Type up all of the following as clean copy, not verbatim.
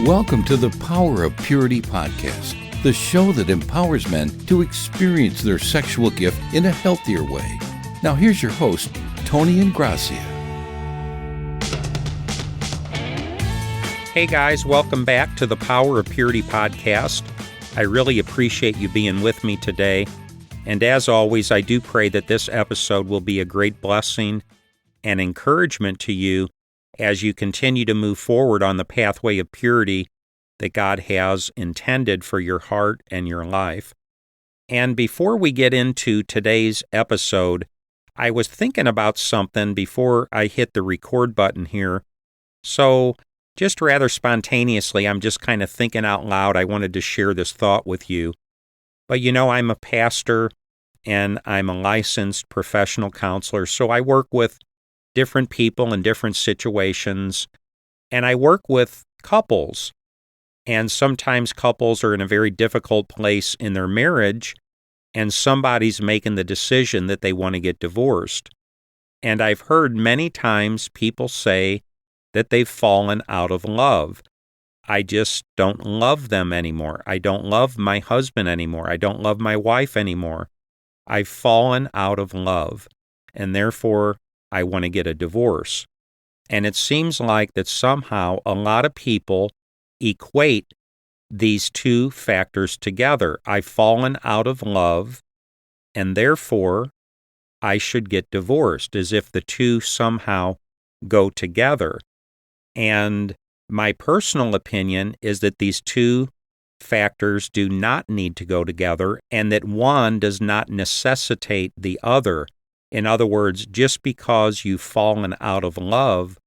Welcome to the Power of Purity podcast, the show that empowers men to experience their sexual gift in a healthier way. Now here's your host, Tony Ingrassia. Hey guys, welcome back to the Power of Purity podcast. I really appreciate you being with me today. And as always, I do pray that this episode will be a great blessing and encouragement to you as you continue to move forward on the pathway of purity that God has intended for your heart and your life. And before we get into today's episode, I was thinking about something before I hit the record button here. So just rather spontaneously, I'm just kind of thinking out loud. I wanted to share this thought with you. But you know, I'm a pastor and I'm a licensed professional counselor, so I work with different people in different situations, and I work with couples. And sometimes couples are in a very difficult place in their marriage, and somebody's making the decision that they want to get divorced. And I've heard many times people say that they've fallen out of love. I just don't love them anymore. I don't love my husband anymore. I don't love my wife anymore. I've fallen out of love, and therefore I want to get a divorce. And it seems like that somehow a lot of people equate these two factors together. I've fallen out of love, and therefore I should get divorced, as if the two somehow go together. And my personal opinion is that these two factors do not need to go together, and that one does not necessitate the other. In other words, just because you've fallen out of love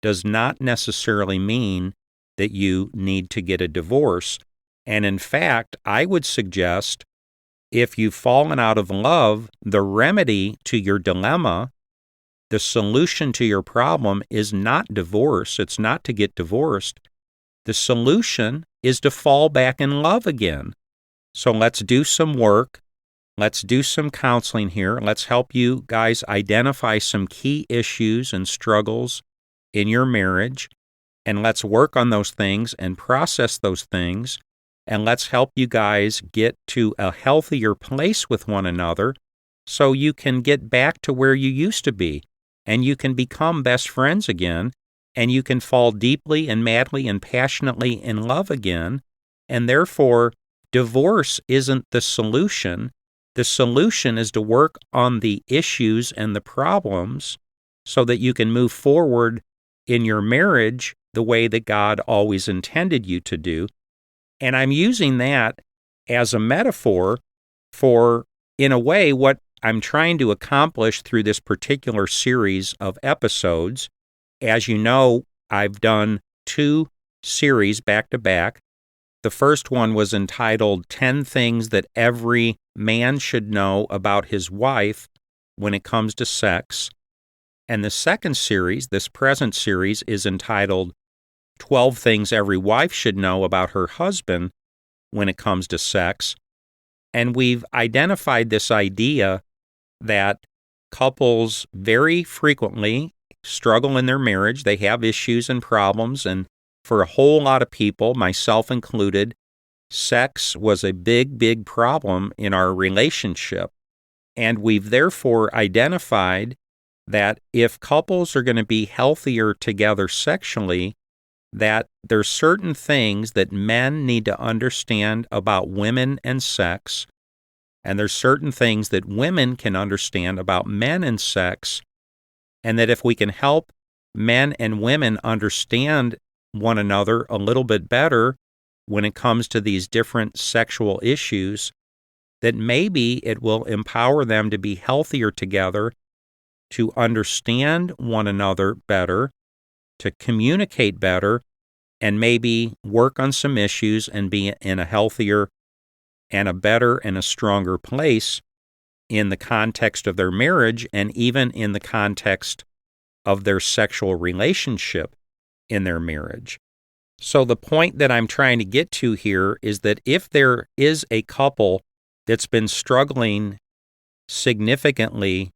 does not necessarily mean that you need to get a divorce. And in fact, I would suggest if you've fallen out of love, the remedy to your dilemma, the solution to your problem is not divorce. It's not to get divorced. The solution is to fall back in love again. So let's do some work. Let's do some counseling here. Let's help you guys identify some key issues and struggles in your marriage, and let's work on those things and process those things, and let's help you guys get to a healthier place with one another so you can get back to where you used to be, and you can become best friends again, and you can fall deeply and madly and passionately in love again, and therefore divorce isn't the solution. The solution is to work on the issues and the problems so that you can move forward in your marriage the way that God always intended you to do. And I'm using that as a metaphor for, in a way, what I'm trying to accomplish through this particular series of episodes. As you know, I've done 2 series back to back. The first one was entitled 10 Things That Every Man Should Know About His Wife When It Comes to Sex. And the second series, this present series, is entitled 12 Things Every Wife Should Know About Her Husband When It Comes to Sex. And we've identified this idea that couples very frequently struggle in their marriage. They have issues and problems, and for a whole lot of people, myself included, sex was a big, big problem in our relationship. And we've therefore identified that if couples are going to be healthier together sexually, that there's certain things that men need to understand about women and sex, and there's certain things that women can understand about men and sex, and that if we can help men and women understand one another a little bit better when it comes to these different sexual issues, that maybe it will empower them to be healthier together, to understand one another better, to communicate better, and maybe work on some issues and be in a healthier and a better and a stronger place in the context of their marriage and even in the context of their sexual relationship in their marriage. So the point that I'm trying to get to here is that if there is a couple that's been struggling significantly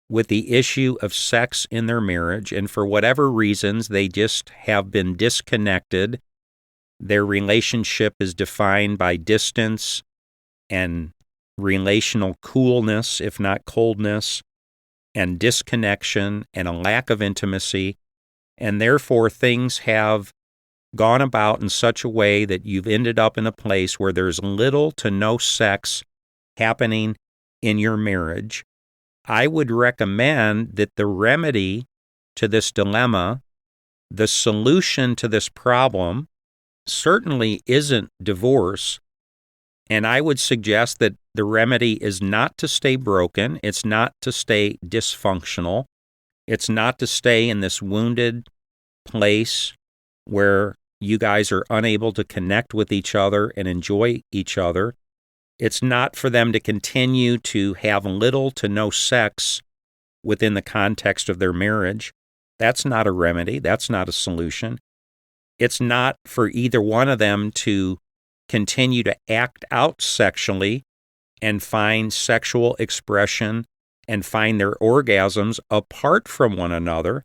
with the issue of sex in their marriage, and for whatever reasons they just have been disconnected Their relationship is defined by distance and relational coolness, if not coldness, and disconnection and a lack of intimacy, and therefore things have gone about in such a way that you've ended up in a place where there's little to no sex happening in your marriage. I would recommend that the remedy to this dilemma, the solution to this problem, certainly isn't divorce. And I would suggest that the remedy is not to stay broken. It's not to stay dysfunctional. It's not to stay in this wounded place where you guys are unable to connect with each other and enjoy each other. It's not for them to continue to have little to no sex within the context of their marriage. That's not a remedy. That's not a solution. It's not for either one of them to continue to act out sexually and find sexual expression and find their orgasms apart from one another.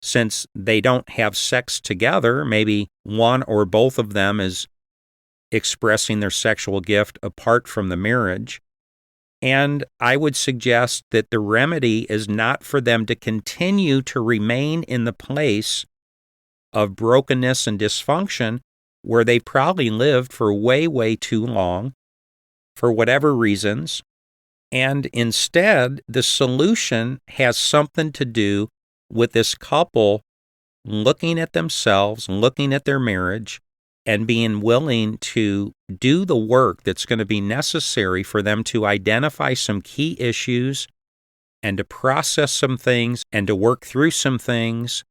Since they don't have sex together, maybe one or both of them is expressing their sexual gift apart from the marriage. And I would suggest that the remedy is not for them to continue to remain in the place of brokenness and dysfunction where they probably lived for way, way too long, for whatever reasons. And instead, the solution has something to do with this couple looking at themselves, looking at their marriage, and being willing to do the work that's going to be necessary for them to identify some key issues and to process some things and to work through some things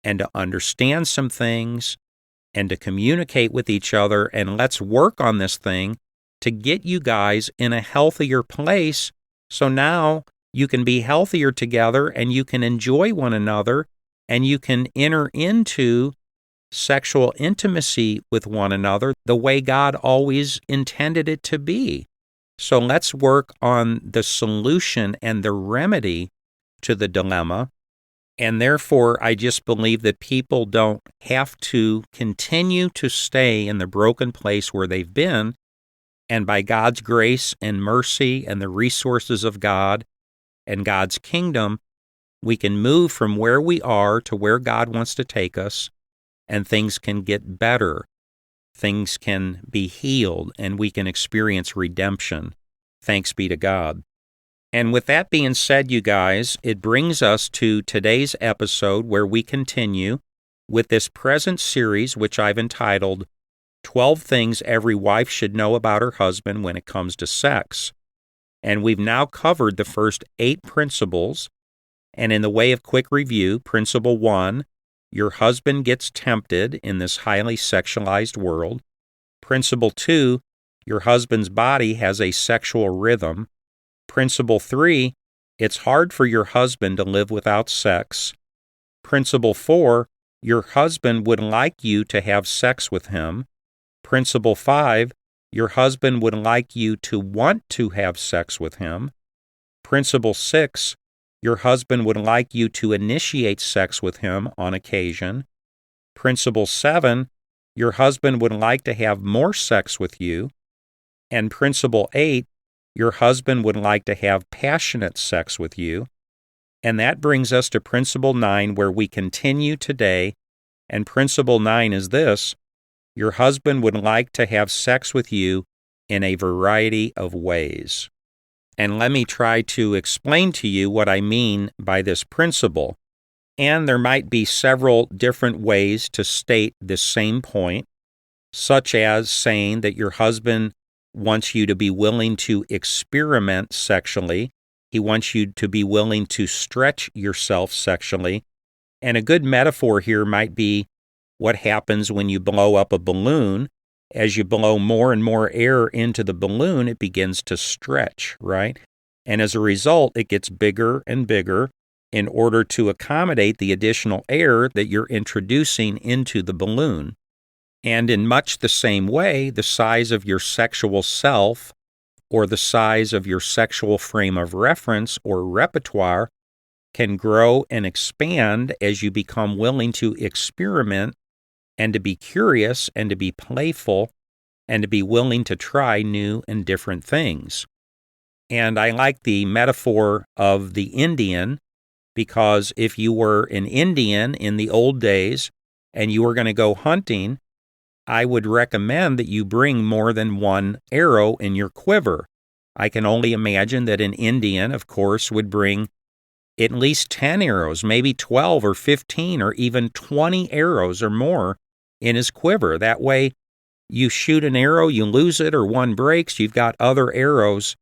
and to understand some things and to communicate with each other. And let's work on this thing to get you guys in a healthier place so now you can be healthier together and you can enjoy one another and you can enter into sexual intimacy with one another the way God always intended it to be. So let's work on the solution and the remedy to the dilemma. And therefore, I just believe that people don't have to continue to stay in the broken place where they've been. And by God's grace and mercy and the resources of God and God's kingdom, we can move from where we are to where God wants to take us, and things can get better. Things can be healed, and we can experience redemption. Thanks be to God. And with that being said, you guys, it brings us to today's episode where we continue with this present series, which I've entitled 12 Things Every Wife Should Know About Her Husband When It Comes to Sex. And we've now covered the first 8 principles. And in the way of quick review, Principle 1, your husband gets tempted in this highly sexualized world. Principle 2, your husband's body has a sexual rhythm. Principle 3, it's hard for your husband to live without sex. Principle 4, your husband would like you to have sex with him. Principle 5, your husband would like you to want to have sex with him. Principle 6, your husband would like you to initiate sex with him on occasion. Principle 7, your husband would like to have more sex with you. And Principle 8, your husband would like to have passionate sex with you. And that brings us to Principle 9, where we continue today. And Principle 9 is this: your husband would like to have sex with you in a variety of ways. And let me try to explain to you what I mean by this principle. And there might be several different ways to state this same point, such as saying that your husband wants you to be willing to experiment sexually. He wants you to be willing to stretch yourself sexually. And a good metaphor here might be what happens when you blow up a balloon. As you blow more and more air into the balloon, it begins to stretch, right? And as a result, it gets bigger and bigger in order to accommodate the additional air that you're introducing into the balloon. And in much the same way, the size of your sexual self or the size of your sexual frame of reference or repertoire can grow and expand as you become willing to experiment and to be curious and to be playful and to be willing to try new and different things. And I like the metaphor of the Indian, because if you were an Indian in the old days and you were going to go hunting, I would recommend that you bring more than one arrow in your quiver. I can only imagine that an Indian, of course, would bring at least 10 arrows, maybe 12 or 15 or even 20 arrows or more in his quiver. That way, you shoot an arrow, you lose it, or one breaks, you've got other arrows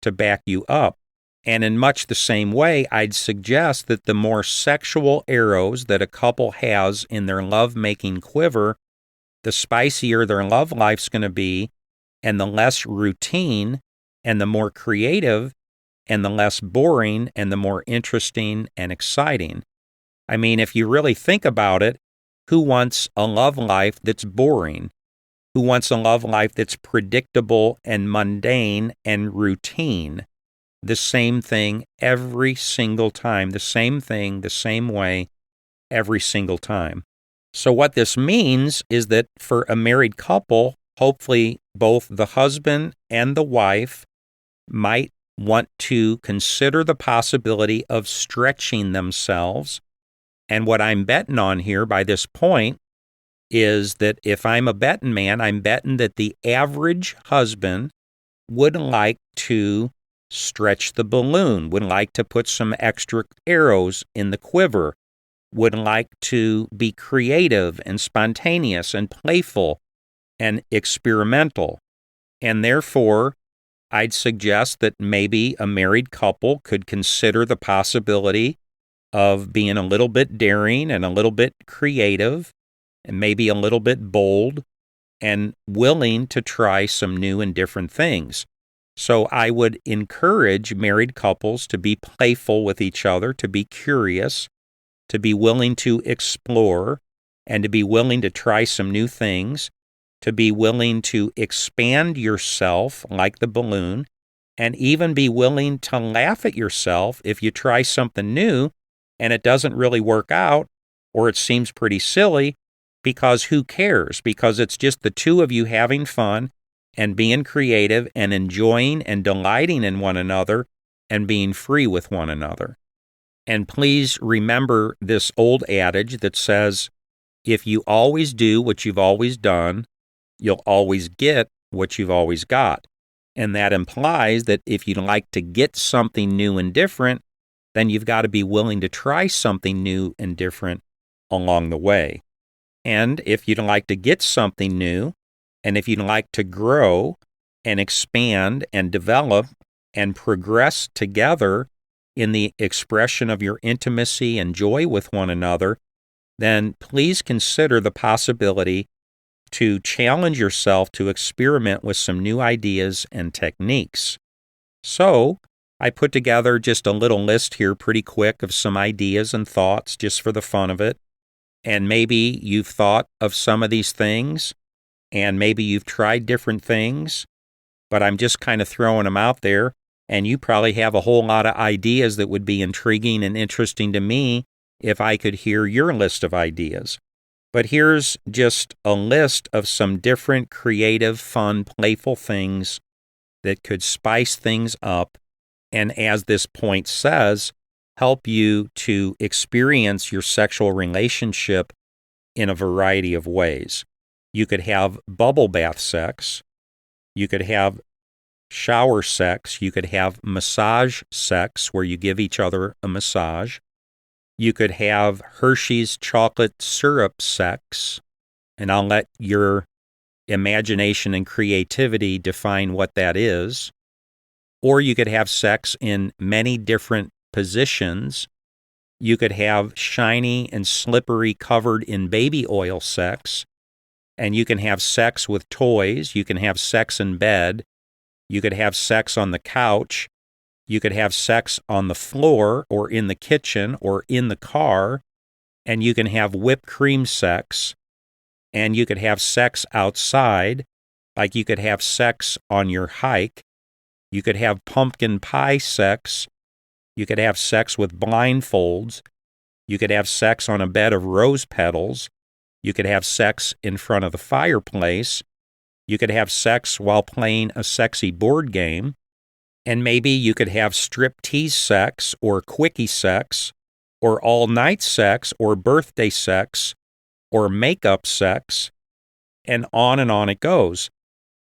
to back you up. And in much the same way, I'd suggest that the more sexual arrows that a couple has in their love-making quiver, the spicier their love life's going to be, and the less routine, and the more creative, and the less boring, and the more interesting and exciting. I mean, if you really think about it, who wants a love life that's boring? Who wants a love life that's predictable and mundane and routine? The same thing every single time, the same thing, the same way, every single time. So what this means is that for a married couple, hopefully both the husband and the wife might want to consider the possibility of stretching themselves. And what I'm betting on here by this point is that if I'm a betting man, I'm betting that the average husband would like to stretch the balloon, would like to put some extra arrows in the quiver, would like to be creative and spontaneous and playful and experimental. And therefore, I'd suggest that maybe a married couple could consider the possibility of being a little bit daring and a little bit creative and maybe a little bit bold and willing to try some new and different things. So I would encourage married couples to be playful with each other, to be curious, to be willing to explore, and to be willing to try some new things, to be willing to expand yourself like the balloon, and even be willing to laugh at yourself if you try something new and it doesn't really work out or it seems pretty silly, because who cares? Because it's just the two of you having fun and being creative and enjoying and delighting in one another and being free with one another. And please remember this old adage that says, if you always do what you've always done, you'll always get what you've always got. And that implies that if you'd like to get something new and different, then you've got to be willing to try something new and different along the way. And if you'd like to get something new, and if you'd like to grow and expand and develop and progress together in the expression of your intimacy and joy with one another, then please consider the possibility to challenge yourself to experiment with some new ideas and techniques. So, I put together just a little list here pretty quick of some ideas and thoughts just for the fun of it. And maybe you've thought of some of these things, and maybe you've tried different things, but I'm just kind of throwing them out there, and you probably have a whole lot of ideas that would be intriguing and interesting to me if I could hear your list of ideas. But here's just a list of some different creative, fun, playful things that could spice things up, and as this point says, help you to experience your sexual relationship in a variety of ways. You could have bubble bath sex. You could have shower sex. You could have massage sex where you give each other a massage. You could have Hershey's chocolate syrup sex, and I'll let your imagination and creativity define what that is. Or you could have sex in many different positions. You could have shiny and slippery covered in baby oil sex, and you can have sex with toys. You can have sex in bed. You could have sex on the couch. You could have sex on the floor or in the kitchen or in the car, and you can have whipped cream sex, and you could have sex outside, like you could have sex on your hike. You could have pumpkin pie sex. You could have sex with blindfolds. You could have sex on a bed of rose petals. You could have sex in front of the fireplace. You could have sex while playing a sexy board game. And maybe you could have striptease sex or quickie sex or all-night sex or birthday sex or makeup sex, and on it goes.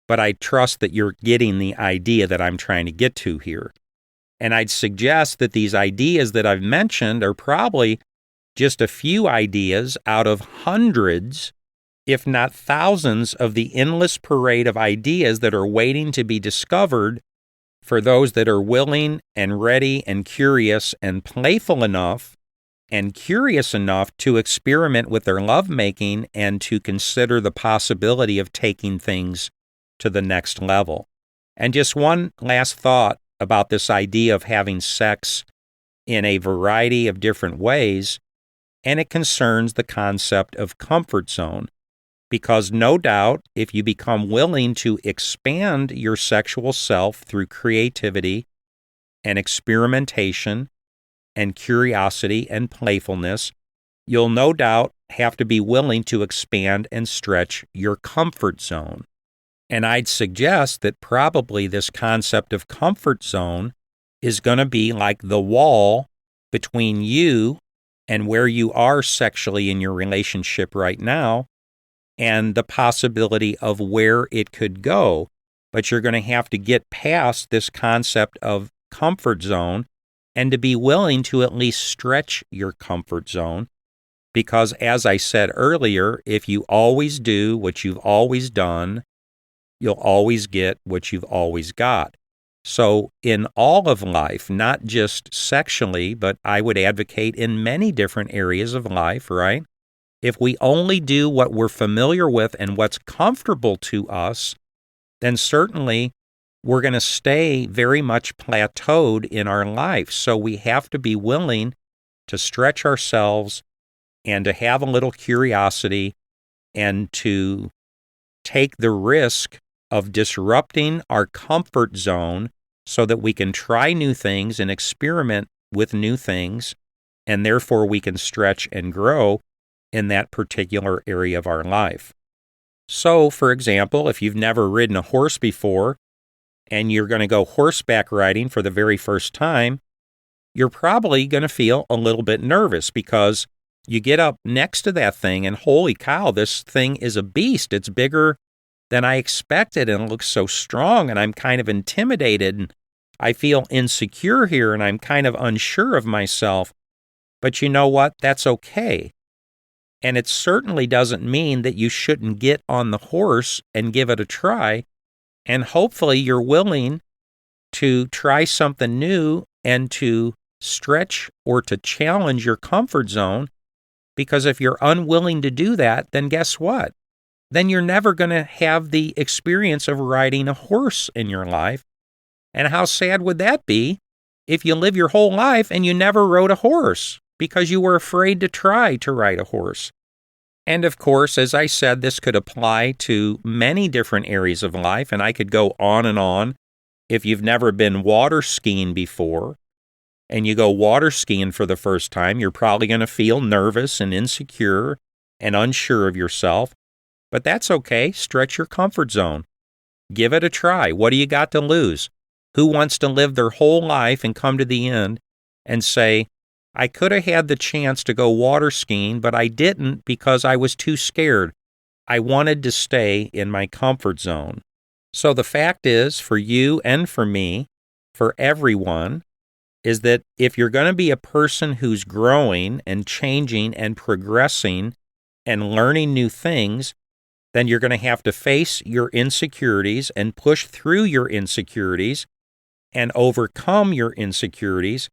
But I trust that you're getting the idea that I'm trying to get to here. And I'd suggest that these ideas that I've mentioned are probably just a few ideas out of hundreds, if not thousands, of the endless parade of ideas that are waiting to be discovered for those that are willing and ready and curious and playful enough and curious enough to experiment with their lovemaking and to consider the possibility of taking things to the next level. And just one last thought about this idea of having sex in a variety of different ways, and it concerns the concept of comfort zone. Because no doubt, if you become willing to expand your sexual self through creativity and experimentation and curiosity and playfulness, you'll no doubt have to be willing to expand and stretch your comfort zone. And I'd suggest that probably this concept of comfort zone is going to be like the wall between you and where you are sexually in your relationship right now, and the possibility of where it could go. But you're going to have to get past this concept of comfort zone and to be willing to at least stretch your comfort zone. Because as I said earlier, if you always do what you've always done, you'll always get what you've always got. So in all of life, not just sexually, but I would advocate in many different areas of life, right? If we only do what we're familiar with and what's comfortable to us, then certainly we're going to stay very much plateaued in our life. So we have to be willing to stretch ourselves and to have a little curiosity and to take the risk of disrupting our comfort zone so that we can try new things and experiment with new things, and therefore we can stretch and grow in that particular area of our life. So, for example, if you've never ridden a horse before and you're going to go horseback riding for the very first time, you're probably going to feel a little bit nervous because you get up next to that thing and holy cow, this thing is a beast. It's bigger than I expected and it looks so strong, and I'm kind of intimidated and I feel insecure here and I'm kind of unsure of myself. But you know what? That's okay. And it certainly doesn't mean that you shouldn't get on the horse and give it a try. And hopefully you're willing to try something new and to stretch or to challenge your comfort zone. Because if you're unwilling to do that, then guess what? Then you're never going to have the experience of riding a horse in your life. And how sad would that be if you live your whole life and you never rode a horse because you were afraid to try to ride a horse? And of course, as I said, this could apply to many different areas of life, and I could go on and on. If you've never been water skiing before, and you go water skiing for the first time, you're probably going to feel nervous and insecure and unsure of yourself. But that's okay. Stretch your comfort zone. Give it a try. What do you got to lose? Who wants to live their whole life and come to the end and say, I could have had the chance to go water skiing, but I didn't because I was too scared. I wanted to stay in my comfort zone. So the fact is, for you and for me, for everyone, is that if you're going to be a person who's growing and changing and progressing and learning new things, then you're going to have to face your insecurities and push through your insecurities and overcome your insecurities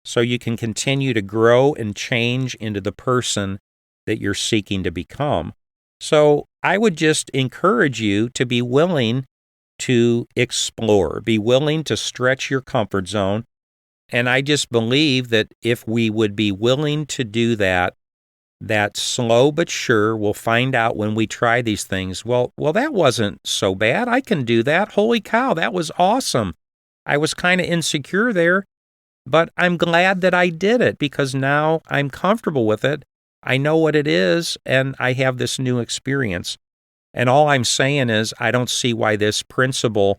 so you can continue to grow and change into the person that you're seeking to become. So I would just encourage you to be willing to explore, be willing to stretch your comfort zone. And I just believe that if we would be willing to do that, that slow but sure, we'll find out when we try these things, well, that wasn't so bad. I can do that. Holy cow, that was awesome. I was kind of insecure there, but I'm glad that I did it because now I'm comfortable with it. I know what it is, and I have this new experience. And all I'm saying is I don't see why this principle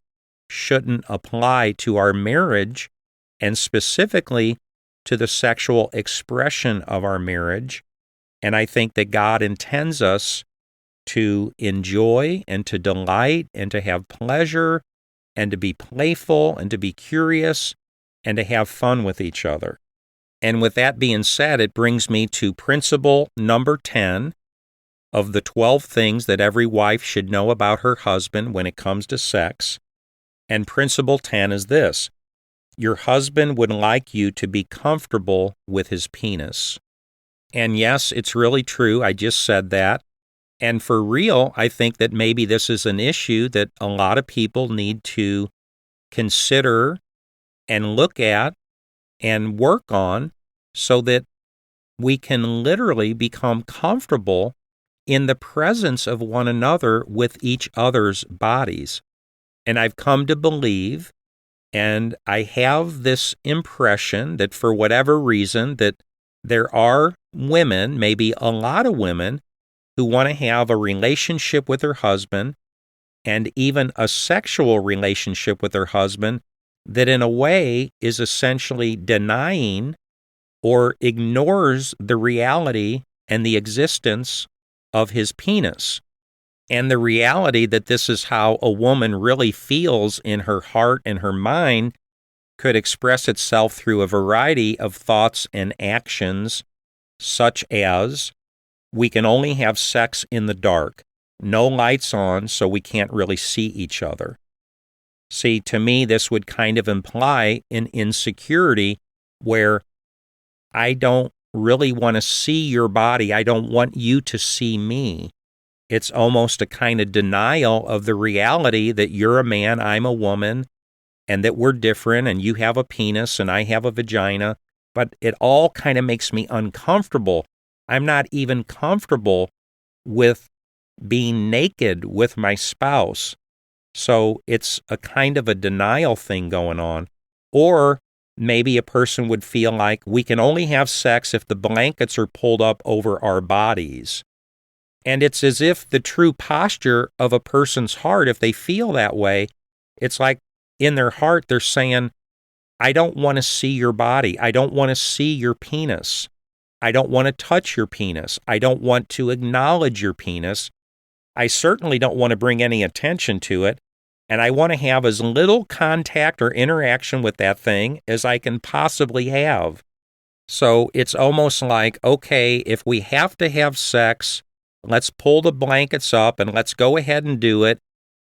shouldn't apply to our marriage, and specifically to the sexual expression of our marriage. And I think that God intends us to enjoy and to delight and to have pleasure and to be playful and to be curious and to have fun with each other. And with that being said, it brings me to principle number 10 of the 12 things that every wife should know about her husband when it comes to sex. And principle 10 is this: your husband would like you to be comfortable with his penis. And yes, it's really true. I just said that. And for real, I think that maybe this is an issue that a lot of people need to consider and look at and work on so that we can literally become comfortable in the presence of one another with each other's bodies. And I've come to believe, and I have this impression that for whatever reason, that there are women, maybe a lot of women, who want to have a relationship with their husband and even a sexual relationship with their husband that in a way is essentially denying or ignores the reality and the existence of his penis, and the reality that this is how a woman really feels in her heart and her mind could express itself through a variety of thoughts and actions, such as, we can only have sex in the dark, no lights on, so we can't really see each other. See, to me, this would kind of imply an insecurity where I don't really want to see your body. I don't want you to see me. It's almost a kind of denial of the reality that you're a man, I'm a woman, and that we're different, and you have a penis and I have a vagina. But it all kind of makes me uncomfortable. I'm not even comfortable with being naked with my spouse. So it's a kind of a denial thing going on. Or maybe a person would feel like we can only have sex if the blankets are pulled up over our bodies. And it's as if the true posture of a person's heart, if they feel that way, it's like in their heart they're saying, I don't want to see your body. I don't want to see your penis. I don't want to touch your penis. I don't want to acknowledge your penis. I certainly don't want to bring any attention to it. And I want to have as little contact or interaction with that thing as I can possibly have. So it's almost like, okay, if we have to have sex, let's pull the blankets up and let's go ahead and do it.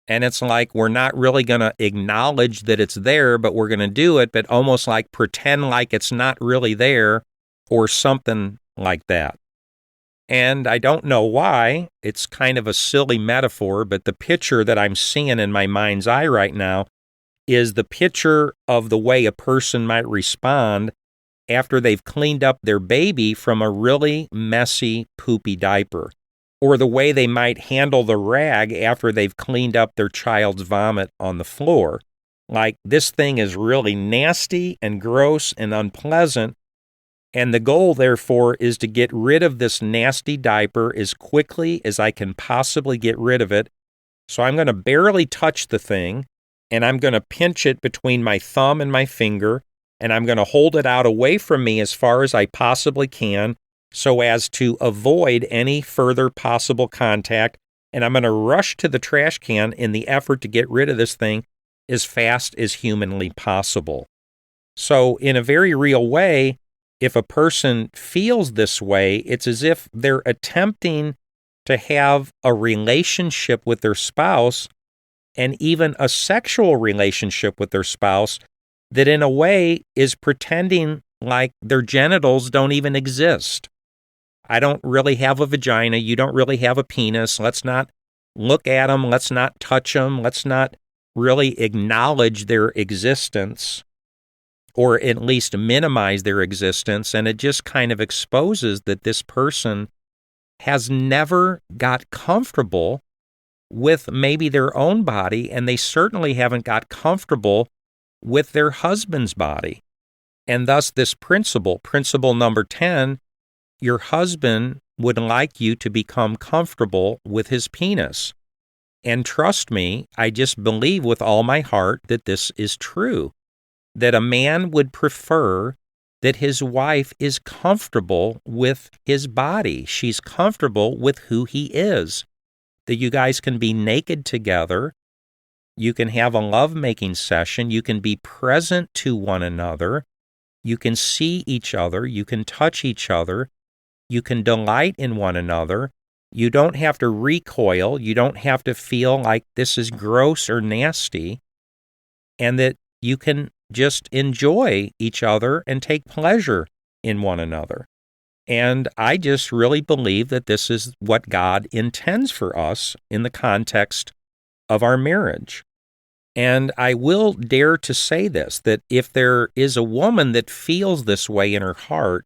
And it's like we're not really going to acknowledge that it's there, but we're going to do it, but almost like pretend like it's not really there or something like that. And I don't know why. It's kind of a silly metaphor, but the picture that I'm seeing in my mind's eye right now is the picture of the way a person might respond after they've cleaned up their baby from a really messy, poopy diaper, or the way they might handle the rag after they've cleaned up their child's vomit on the floor. Like, this thing is really nasty and gross and unpleasant, and the goal, therefore, is to get rid of this nasty diaper as quickly as I can possibly get rid of it. So I'm going to barely touch the thing, and I'm going to pinch it between my thumb and my finger, and I'm going to hold it out away from me as far as I possibly can so as to avoid any further possible contact, and I'm going to rush to the trash can in the effort to get rid of this thing as fast as humanly possible. So in a very real way, if a person feels this way, it's as if they're attempting to have a relationship with their spouse and even a sexual relationship with their spouse that in a way is pretending like their genitals don't even exist. I don't really have a vagina. You don't really have a penis. Let's not look at them. Let's not touch them. Let's not really acknowledge their existence, or at least minimize their existence. And it just kind of exposes that this person has never got comfortable with maybe their own body, and they certainly haven't got comfortable with their husband's body. And thus this principle number 10, your husband would like you to become comfortable with his penis. And trust me, I just believe with all my heart that this is true, that a man would prefer that his wife is comfortable with his body. She's comfortable with who he is, that you guys can be naked together. You can have a lovemaking session. You can be present to one another. You can see each other. You can touch each other. You can delight in one another. You don't have to recoil. You don't have to feel like this is gross or nasty. And that you can just enjoy each other and take pleasure in one another. And I just really believe that this is what God intends for us in the context of our marriage. And I will dare to say this, that if there is a woman that feels this way in her heart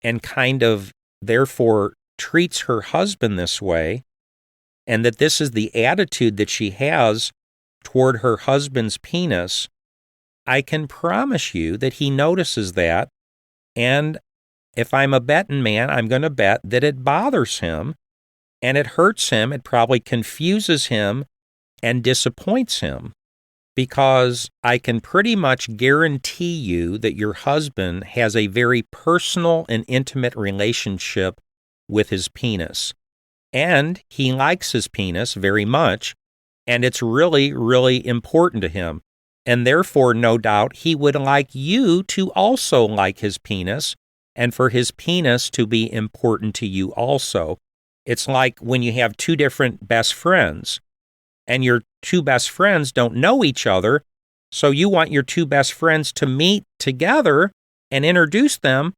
and kind of therefore treats her husband this way, and that this is the attitude that she has toward her husband's penis, I can promise you that he notices that, and if I'm a betting man, I'm going to bet that it bothers him, and it hurts him, it probably confuses him, and disappoints him, because I can pretty much guarantee you that your husband has a very personal and intimate relationship with his penis. And he likes his penis very much, and it's really, really important to him. And therefore, no doubt, he would like you to also like his penis, and for his penis to be important to you also. It's like when you have two different best friends, and your two best friends don't know each other, so you want your two best friends to meet together and introduce them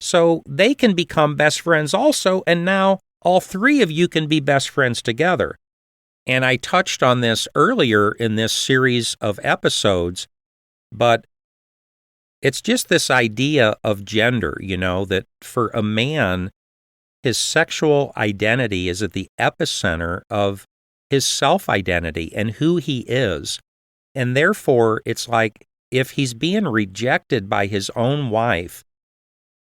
so they can become best friends also, and now all three of you can be best friends together. And I touched on this earlier in this series of episodes, but it's just this idea of gender, that for a man, his sexual identity is at the epicenter of his self-identity and who he is. And therefore, it's like if he's being rejected by his own wife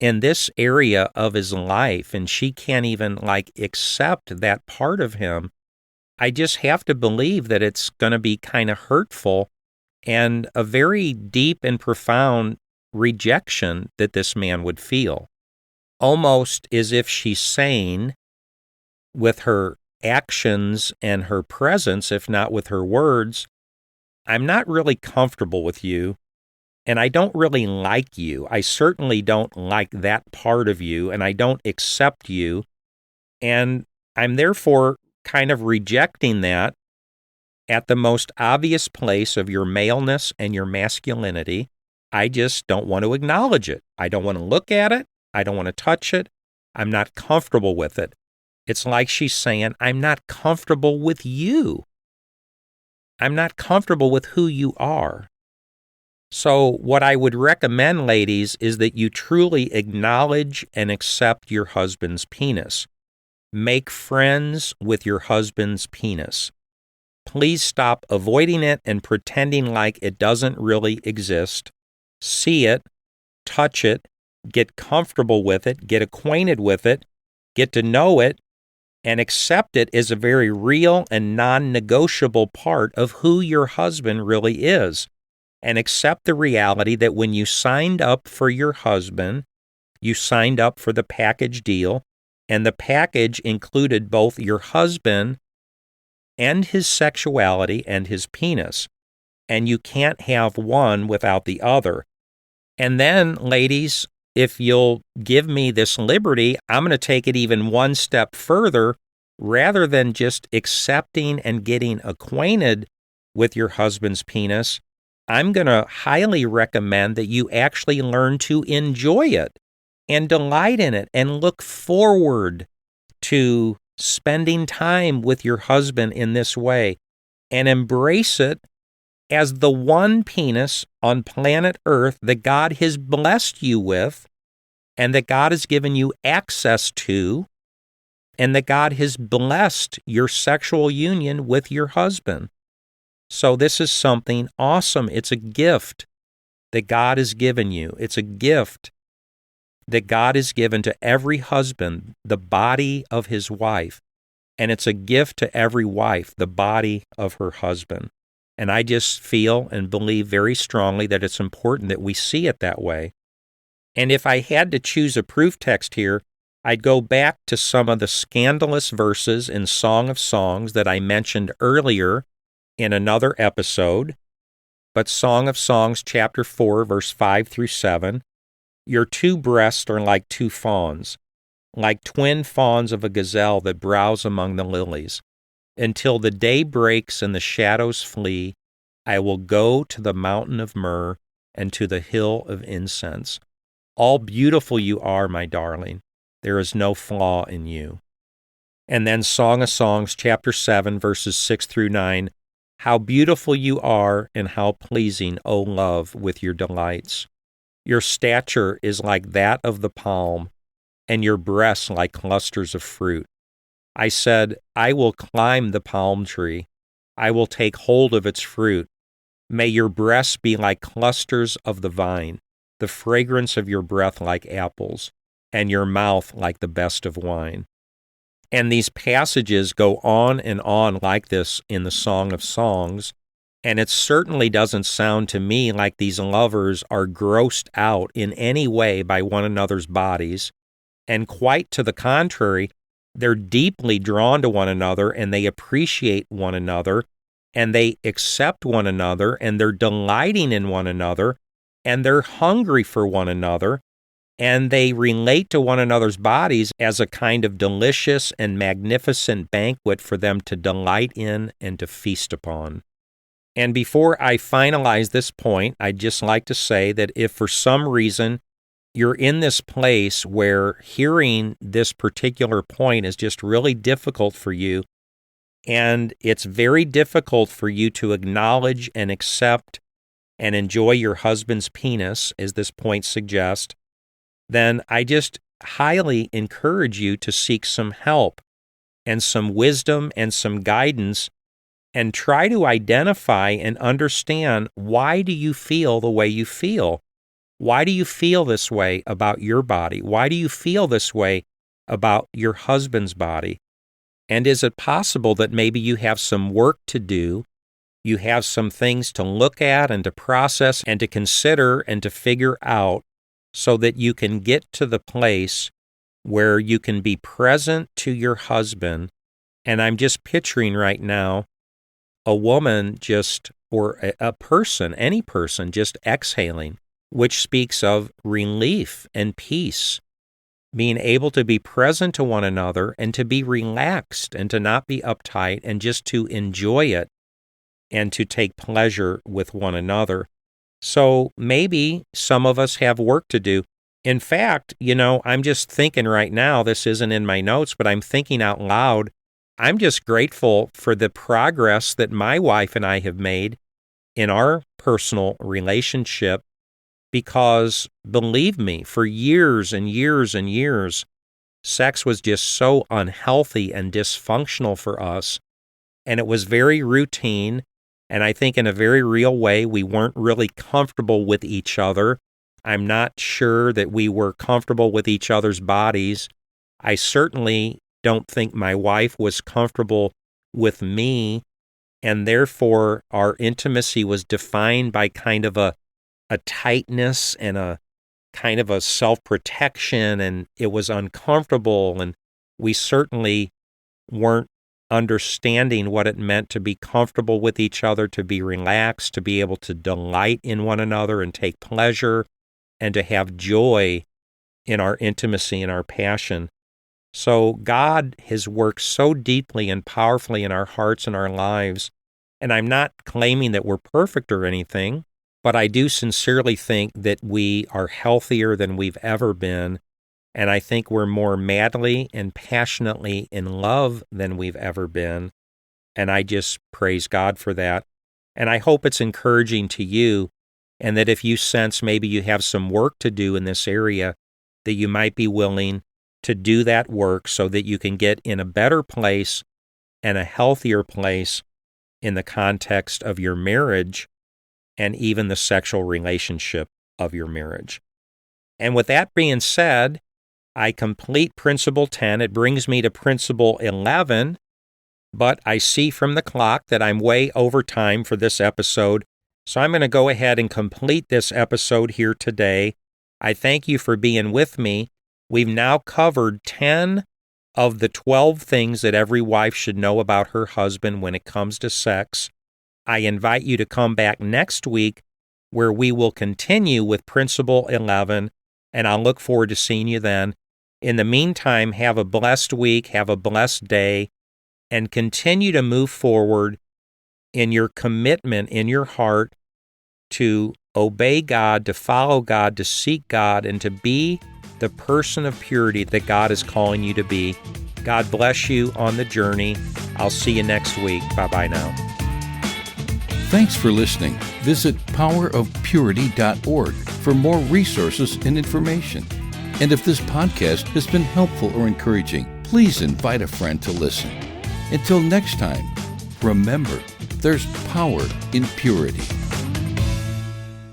in this area of his life, and she can't even accept that part of him, I just have to believe that it's going to be kind of hurtful and a very deep and profound rejection that this man would feel. Almost as if she's saying with her actions and her presence, if not with her words, I'm not really comfortable with you, and I don't really like you. I certainly don't like that part of you, and I don't accept you, and I'm therefore kind of rejecting that at the most obvious place of your maleness and your masculinity. I just don't want to acknowledge it. I don't want to look at it. I don't want to touch it. I'm not comfortable with it. It's like she's saying, I'm not comfortable with you. I'm not comfortable with who you are. So what I would recommend, ladies, is that you truly acknowledge and accept your husband's penis. Make friends with your husband's penis. Please stop avoiding it and pretending like it doesn't really exist. See it, touch it, get comfortable with it, get acquainted with it, get to know it, and accept it as a very real and non-negotiable part of who your husband really is. And accept the reality that when you signed up for your husband, you signed up for the package deal, and the package included both your husband and his sexuality and his penis. And you can't have one without the other. And then, ladies, if you'll give me this liberty, I'm going to take it even one step further. Rather than just accepting and getting acquainted with your husband's penis, I'm going to highly recommend that you actually learn to enjoy it and delight in it and look forward to spending time with your husband in this way and embrace it as the one penis on planet Earth that God has blessed you with and that God has given you access to, and that God has blessed your sexual union with your husband. So this is something awesome. It's a gift that God has given you. It's a gift that God has given to every husband the body of his wife, and it's a gift to every wife, the body of her husband. And I just feel and believe very strongly that it's important that we see it that way. And if I had to choose a proof text here, I'd go back to some of the scandalous verses in Song of Songs that I mentioned earlier in another episode. But Song of Songs, chapter 4, verse 5 through 7, your two breasts are like two fawns, like twin fawns of a gazelle that browse among the lilies. Until the day breaks and the shadows flee, I will go to the mountain of myrrh and to the hill of incense. All beautiful you are, my darling. There is no flaw in you. And then Song of Songs, chapter 7, verses 6 through 9, how beautiful you are and how pleasing, O love, with your delights. Your stature is like that of the palm, and your breasts like clusters of fruit. I said, I will climb the palm tree. I will take hold of its fruit. May your breasts be like clusters of the vine, the fragrance of your breath like apples, and your mouth like the best of wine. And these passages go on and on like this in the Song of Songs, and it certainly doesn't sound to me like these lovers are grossed out in any way by one another's bodies, and quite to the contrary, they're deeply drawn to one another, and they appreciate one another, and they accept one another, and they're delighting in one another, and they're hungry for one another, and they relate to one another's bodies as a kind of delicious and magnificent banquet for them to delight in and to feast upon. And before I finalize this point, I'd just like to say that if for some reason you're in this place where hearing this particular point is just really difficult for you, and it's very difficult for you to acknowledge and accept and enjoy your husband's penis, as this point suggests, then I just highly encourage you to seek some help and some wisdom and some guidance and try to identify and understand, why do you feel the way you feel? Why do you feel this way about your body? Why do you feel this way about your husband's body? And is it possible that maybe you have some work to do? You have some things to look at and to process and to consider and to figure out, so that you can get to the place where you can be present to your husband. And I'm just picturing right now a woman or a person, any person, just exhaling, which speaks of relief and peace, being able to be present to one another and to be relaxed and to not be uptight and just to enjoy it and to take pleasure with one another. So maybe some of us have work to do. In fact, I'm just thinking right now, this isn't in my notes, but I'm thinking out loud. I'm just grateful for the progress that my wife and I have made in our personal relationship, because believe me, for years and years and years, sex was just so unhealthy and dysfunctional for us, and it was very routine. And I think in a very real way, we weren't really comfortable with each other. I'm not sure that we were comfortable with each other's bodies. I certainly don't think my wife was comfortable with me, and therefore our intimacy was defined by kind of a tightness and a kind of a self-protection, and it was uncomfortable, and we certainly weren't understanding what it meant to be comfortable with each other, to be relaxed, to be able to delight in one another and take pleasure, and to have joy in our intimacy and our passion. So God has worked so deeply and powerfully in our hearts and our lives, and I'm not claiming that we're perfect or anything, but I do sincerely think that we are healthier than we've ever been. And I think we're more madly and passionately in love than we've ever been. And I just praise God for that. And I hope it's encouraging to you, and that if you sense maybe you have some work to do in this area, that you might be willing to do that work so that you can get in a better place and a healthier place in the context of your marriage and even the sexual relationship of your marriage. And with that being said, I complete Principle 10. It brings me to Principle 11, but I see from the clock that I'm way over time for this episode, so I'm going to go ahead and complete this episode here today. I thank you for being with me. We've now covered 10 of the 12 things that every wife should know about her husband when it comes to sex. I invite you to come back next week where we will continue with Principle 11, and I'll look forward to seeing you then. In the meantime, have a blessed week, have a blessed day, and continue to move forward in your commitment in your heart to obey God, to follow God, to seek God, and to be the person of purity that God is calling you to be. God bless you on the journey. I'll see you next week. Bye-bye now. Thanks for listening. Visit powerofpurity.org for more resources and information. And if this podcast has been helpful or encouraging, please invite a friend to listen. Until next time, remember, there's power in purity.